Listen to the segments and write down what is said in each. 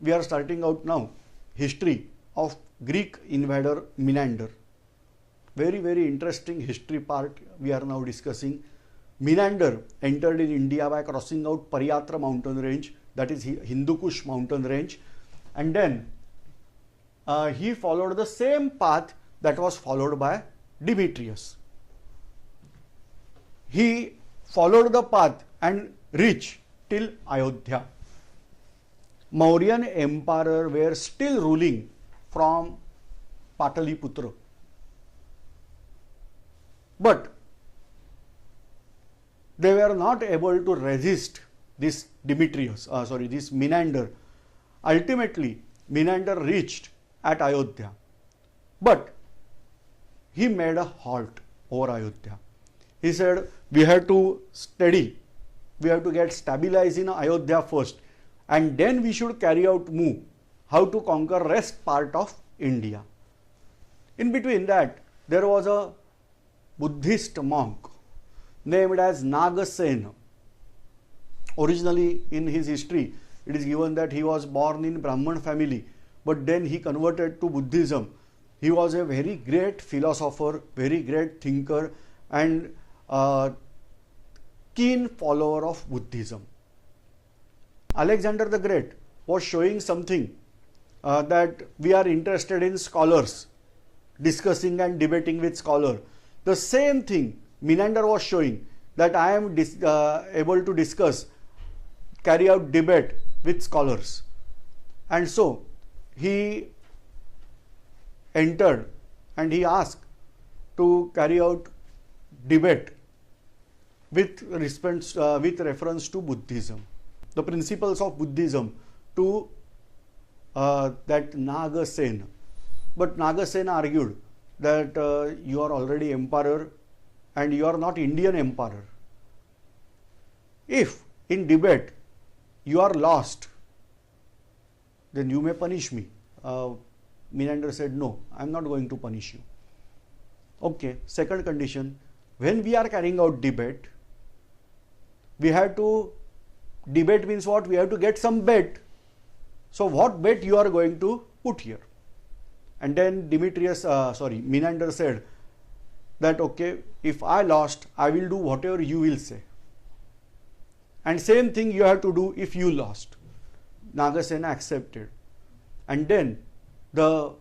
we are starting out now history of Greek invader Menander. Very, very interesting history part we are now discussing. Menander entered in India by crossing out Pariyatra mountain range, that is Hindu Kush mountain range, and then he followed the same path that was followed by Demetrius. He followed the path and reached till Ayodhya. Mauryan emperor were still ruling from Pataliputra. But they were not able to resist this this Menander. Ultimately, Menander reached at Ayodhya, but he made a halt over Ayodhya. He said, we have to get stabilized in Ayodhya first, and then we should carry out move how to conquer rest part of India. In between that, there was a Buddhist monk named as Nagasena. Originally in his history, it is given that he was born in Brahman family, but then he converted to Buddhism. He was a very great philosopher, very great thinker, and keen follower of Buddhism. Alexander the Great was showing something that we are interested in scholars, discussing and debating with scholars. The same thing Menander was showing, that I am able to carry out debate with scholars. And so he entered and he asked to carry out debate with reference to Buddhism, the principles of Buddhism, to that Nagasena. But Nagasena argued that you are already emperor and you are not Indian emperor. If in debate you are lost, then you may punish me. Menander said, no, I am not going to punish you. Okay, second condition, when we are carrying out debate, we have to, debate means what? We have to get some bet. So what bet you are going to put here? And then Menander said that, okay, if I lost, I will do whatever you will say. And same thing you have to do if you lost. Nagasena accepted. And then the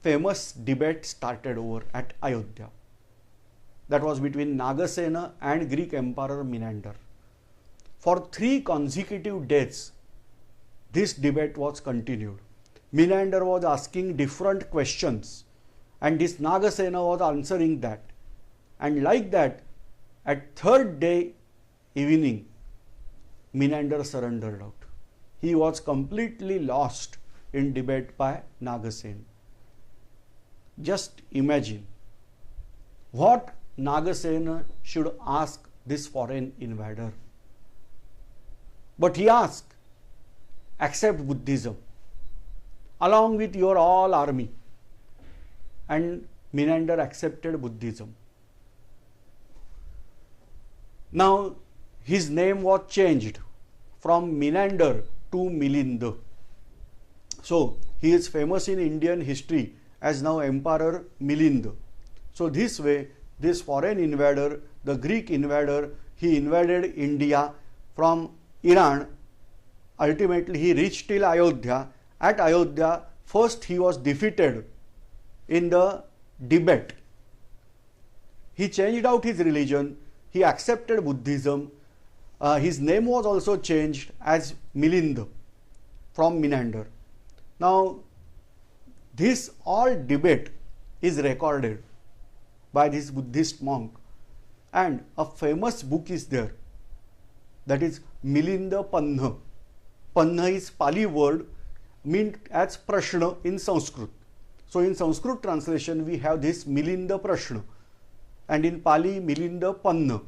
famous debate started over at Ayodhya. That was between Nagasena and Greek Emperor Menander. For 3 consecutive days, this debate was continued. Menander was asking different questions and this Nagasena was answering that. And like that, at 3rd day evening, Menander surrendered out. He was completely lost in debate by Nagasena. Just imagine what Nagasena should ask this foreign invader. But he asked, accept Buddhism along with your all army. And Menander accepted Buddhism. Now his name was changed from Menander to Milinda. So he is famous in Indian history as now Emperor Milinda. So this way, this foreign invader, the Greek invader, he invaded India from Iran. Ultimately he reached till Ayodhya. At Ayodhya, first he was defeated in the debate. He changed out his religion. He accepted Buddhism. His name was also changed as Milinda from Menander. Now, this all debate is recorded by this Buddhist monk, and a famous book is there, that is Milinda Panha. Panha is Pali word meant as Prashna in Sanskrit. So in Sanskrit translation we have this Milinda Prashna, and in Pali Milinda Panha,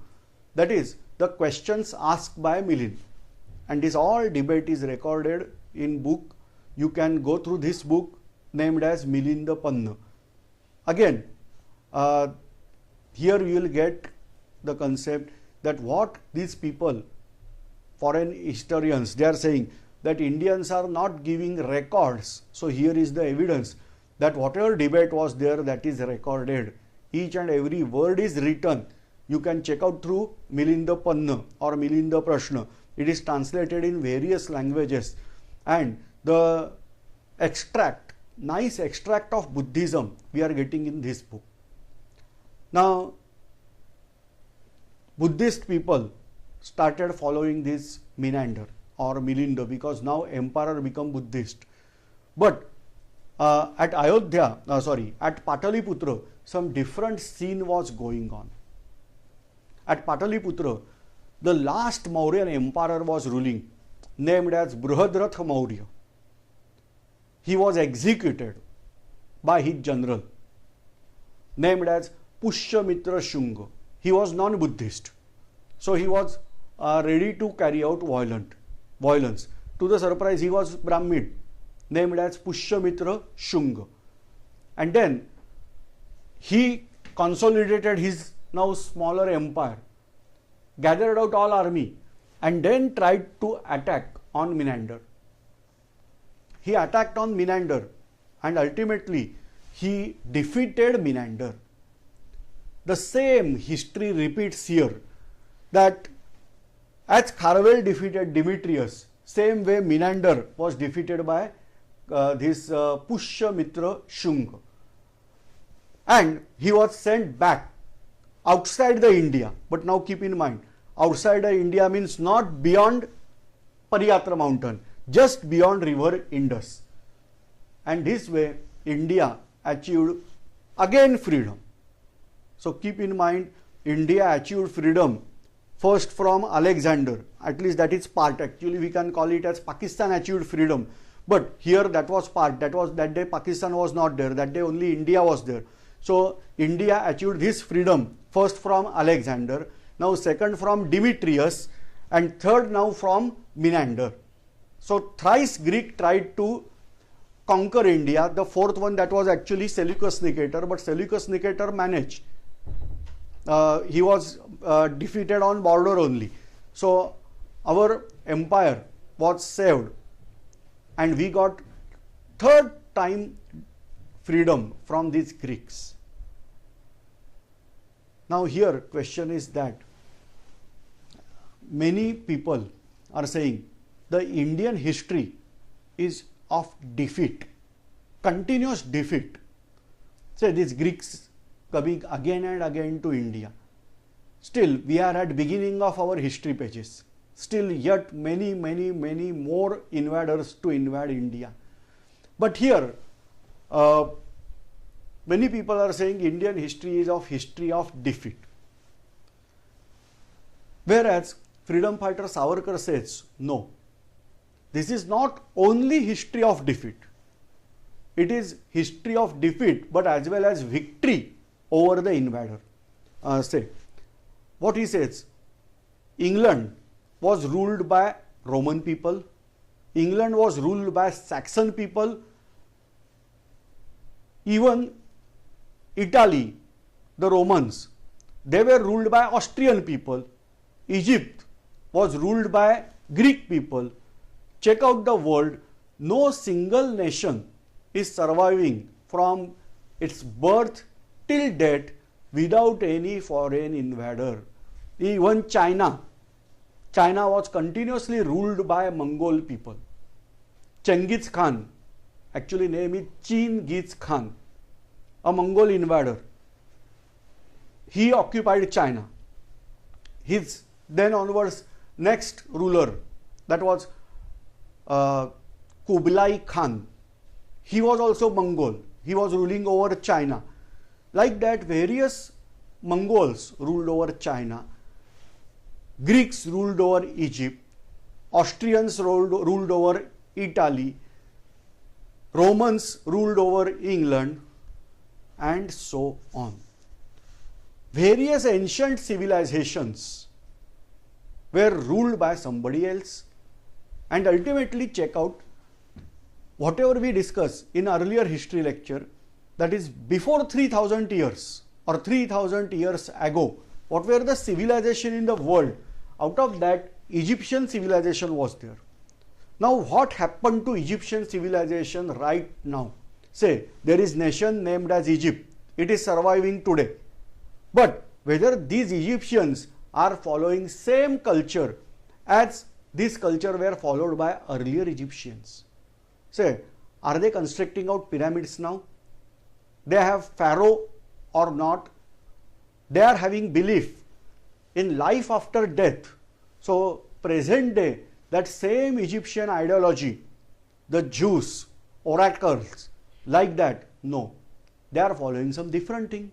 that is the questions asked by Milind. And this all debate is recorded in book. You can go through this book named as Milinda Panha. Again, here you will get the concept that what these people, foreign historians, they are saying that Indians are not giving records. So here is the evidence that whatever debate was there, that is recorded. Each and every word is written. You can check out through Milinda Panna or Milinda Prashna. It is translated in various languages, and the extract, nice extract of Buddhism we are getting in this book. Now, Buddhist people started following this Menander or Milinda because now emperor become Buddhist. But at at Pataliputra, some different scene was going on. At Pataliputra, the last Mauryan emperor was ruling, named as Brihadratha Maurya. He was executed by his general, named as Pushyamitra Shunga. He was non-Buddhist, so he was ready to carry out violence. To the surprise, he was Brahmin, named as Pushyamitra Shunga. And then he consolidated his now smaller empire, gathered out all army, and then tried to attack on Menander. He attacked on Menander, and ultimately he defeated Menander. The same history repeats here, that as Kharvel defeated Demetrius, same way Menander was defeated by this Pushyamitra Shunga, and he was sent back outside the India. But now keep in mind, outside the India means not beyond Pariyatra mountain, just beyond river Indus. And this way India achieved again freedom. So keep in mind, India achieved freedom first from Alexander, at least that is part. Actually we can call it as Pakistan achieved freedom, but here that was part. That day Pakistan was not there, that day only India was there. So India achieved this freedom first from Alexander, now second from Demetrius, and third now from Menander. So thrice Greek tried to conquer India. The fourth one, that was actually Seleucus Nicator, but Seleucus Nicator managed. He was defeated on border only. So our empire was saved, and we got third time freedom from these Greeks. Now here question is that many people are saying the Indian history is of defeat, continuous defeat. Say these Greeks coming again and again to India. Still we are at beginning of our history pages. Still yet many more invaders to invade India. But here many people are saying Indian history is of defeat. Whereas freedom fighter Savarkar says, no, this is not only history of defeat. It is history of defeat, but as well as victory over the invader. Say, what he says, England was ruled by Roman people, England was ruled by Saxon people, even Italy, the Romans, they were ruled by Austrian people, Egypt was ruled by Greek people. Check out the world, no single nation is surviving from its birth till date without any foreign invader. Even China was continuously ruled by Mongol people. Genghis Khan, actually name is Chinggis Khan, a Mongol invader. He occupied China. His then onwards next ruler, that was Kublai Khan. He was also Mongol. He was ruling over China. Like that, various Mongols ruled over China. Greeks ruled over Egypt. Austrians ruled over Italy. Romans ruled over England, and so on. Various ancient civilizations were ruled by somebody else. And ultimately, check out whatever we discussed in earlier history lecture, that is before 3000 years or 3000 years ago, what were the civilization in the world? Out of that, Egyptian civilization was there. Now what happened to Egyptian civilization right now? Say there is nation named as Egypt. It is surviving today. But whether these Egyptians are following same culture as this culture were followed by earlier Egyptians. Say, are they constructing out pyramids now? They have pharaoh or not? They are having belief in life after death. So present day, that same Egyptian ideology, the Jews, oracles, like that, no. They are following some different thing.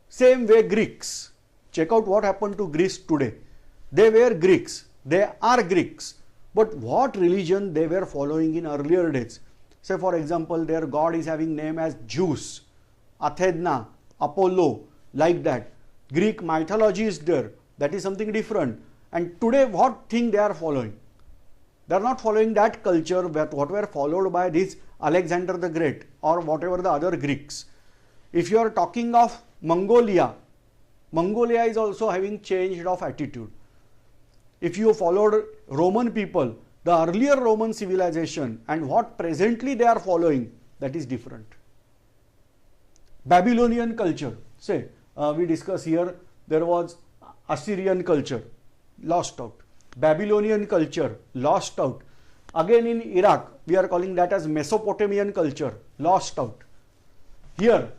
Same way Greeks. Check out what happened to Greece today. They were Greeks. They are Greeks. But what religion they were following in earlier days? Say for example, their god is having name as Zeus, Athena, Apollo, like that. Greek mythology is there. That is something different. And today what thing they are following? They are not following that culture that what were followed by this Alexander the Great or whatever the other Greeks. If you are talking of Mongolia, Mongolia is also having changed of attitude. If you followed Roman people, the earlier Roman civilization and what presently they are following, that is different. Babylonian culture, say we discuss here, there was Assyrian culture, lost out. Babylonian culture, lost out. Again in Iraq, we are calling that as Mesopotamian culture, lost out. Here,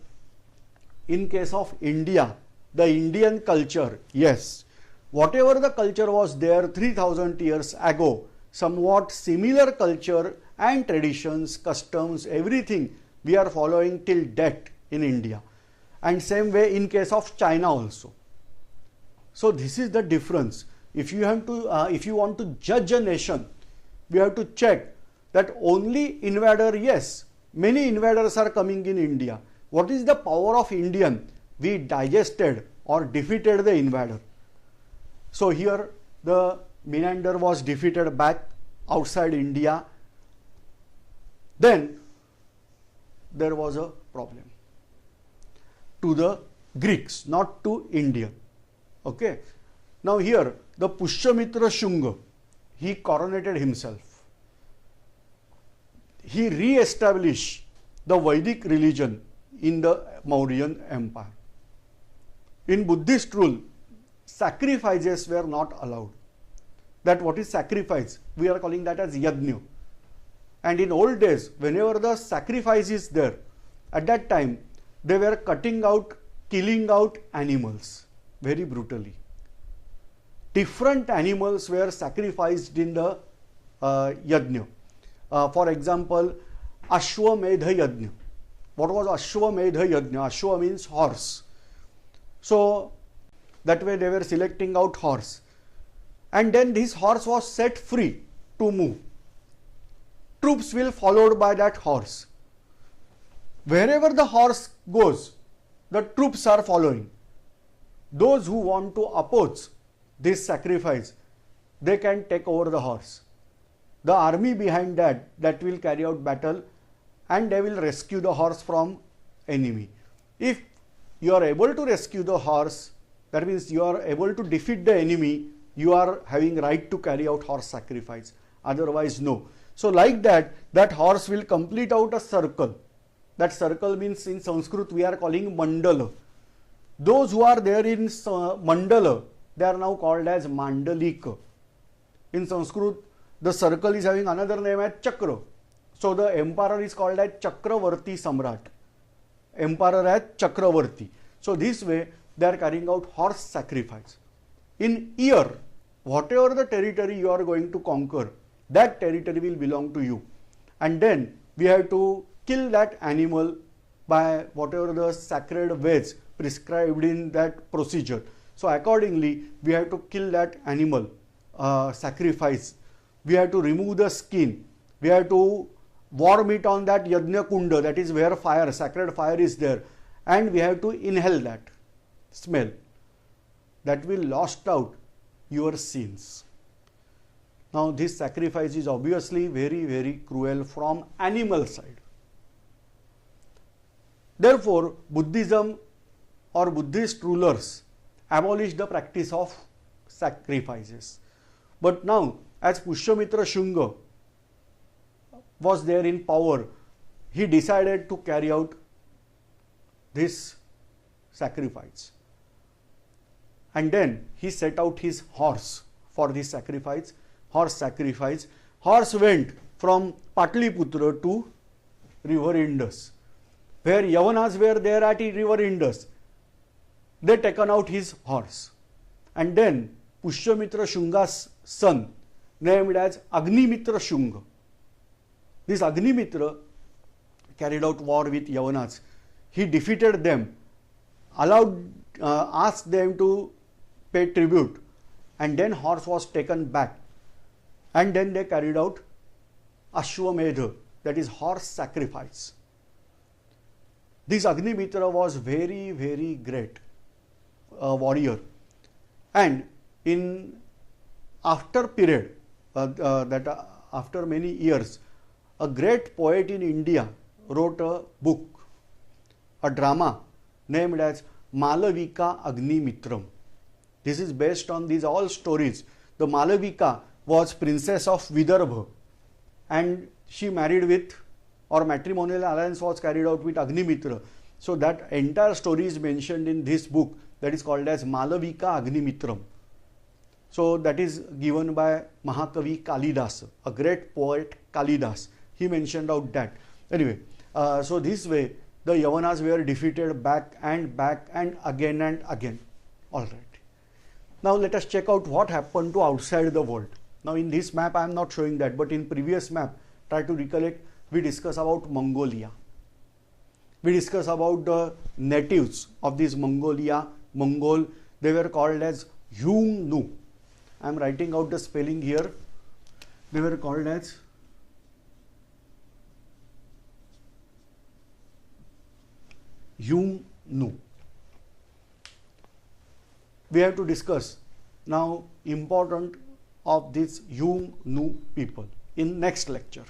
in case of India, the Indian culture, yes, whatever the culture was there 3000 years ago, somewhat similar culture and traditions, customs, everything we are following till date in India. And same way in case of China also. So this is the difference. If you have to, if you want to judge a nation, we have to check that only invader, yes, many invaders are coming in India. What is the power of Indian? We digested or defeated the invader. So here the Menander was defeated back outside India. Then there was a problem to the Greeks, not to India. Okay. Now here the Pushyamitra Shunga, he coronated himself. He re-established the Vedic religion in the Mauryan Empire. In Buddhist rule, sacrifices were not allowed. That what is sacrifice? We are calling that as yajna. And in old days, whenever the sacrifice is there, at that time, they were cutting out, killing out animals very brutally. Different animals were sacrificed in the yajna. For example, Ashwamedha Yajna. What was Ashwamedha Yajna? Ashwa means horse. So that way they were selecting out horse. And then this horse was set free to move. Troops will followed by that horse. Wherever the horse goes, the troops are following. Those who want to oppose this sacrifice, they can take over the horse. The army behind that will carry out battle and they will rescue the horse from enemy. If you are able to rescue the horse, that means you are able to defeat the enemy, you are having right to carry out horse sacrifice. Otherwise, no. So like that, that horse will complete out a circle. That circle means in Sanskrit we are calling mandala. Those who are there in mandala, they are now called as mandalika. In Sanskrit, the circle is having another name as chakra. So the emperor is called as Chakravarti Samrat. Emperor as Chakravarti. So this way they are carrying out horse sacrifice. In year, whatever the territory you are going to conquer, that territory will belong to you. And then we have to kill that animal by whatever the sacred ways prescribed in that procedure. So accordingly, we have to kill that animal, sacrifice. We have to remove the skin. We have to warm it on that yajna kunda, that is where fire, sacred fire is there. And we have to inhale that smell. That will lost out your sins. Now this sacrifice is obviously very, very cruel from animal side. Therefore, Buddhism or Buddhist rulers abolished the practice of sacrifices. But now, as Pushyamitra Shunga, was there in power, he decided to carry out this sacrifice. And then he set out his horse for this sacrifice, horse sacrifice. Horse went from Patliputra to river Indus. Where Yavanas were there at river Indus, they taken out his horse. And then Pushyamitra Shunga's son, named as Agnimitra Shunga. This Agnimitra carried out war with Yavanas. He defeated them, asked them to pay tribute, and then horse was taken back. And then they carried out Ashwamedha, that is horse sacrifice. This Agnimitra was very, very great warrior. And in after period, after many years, a great poet in India wrote a book, a drama named as Malavika Agnimitram. This is based on these all stories. The Malavika was princess of Vidarbha, and she married with, or matrimonial alliance was carried out with Agnimitra. So that entire story is mentioned in this book, that is called as Malavika Agnimitram. So that is given by Mahakavi Kalidas, a great poet Kalidas. He mentioned out that. Anyway, so this way the Yavanas were defeated back and again and again. All right. Now let us check out what happened to outside the world. Now in this map I am not showing that, but in previous map, try to recollect, we discuss about Mongolia. We discuss about the natives of this Mongolia, Mongol. They were called as Yungnu. I am writing out the spelling here. They were called as Yungnu. We have to discuss now important of these Yungnu people in next lecture.